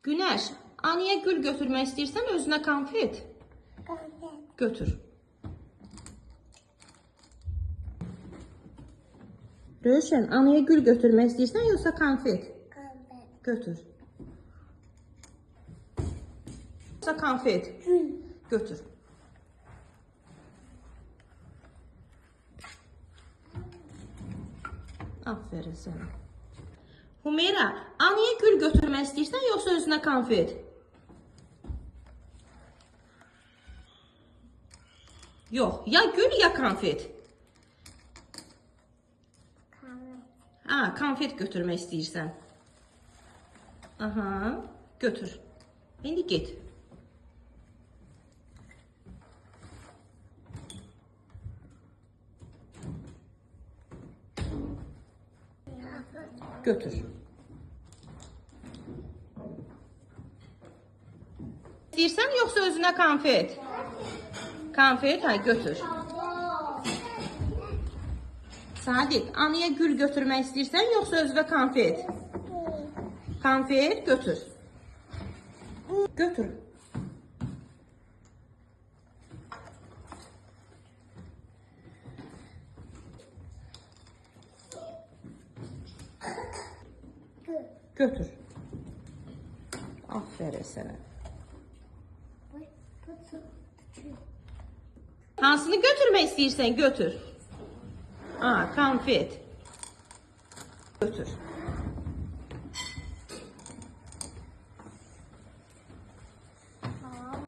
Günəş, Aniyə gül götürmək istəyirsən, özünə konfet götür. Rövşən, Aniyə gül götürmək istəyirsən, yoxsa konfet? Götür. Yoxsa konfet? Götür. Aferin sənə. Humeyra, Aniyə gül götürmək istəyirsən, yoxsa özünə konfet? Yox, ya gül, ya konfet. Konfet götürmək istəyirsən. Aha, götür. İndi get. Götür. İstəyirsən, yoxsa özünə konfet? Konfet, götür. Sadiq, Aniyə gül götürmək istəyirsən, yoxsa özünə konfet? Konfet, götür. Götür. Götür. Aferin sənə. Hansını götürmək istəyirsən, götür. Konfet. Götür.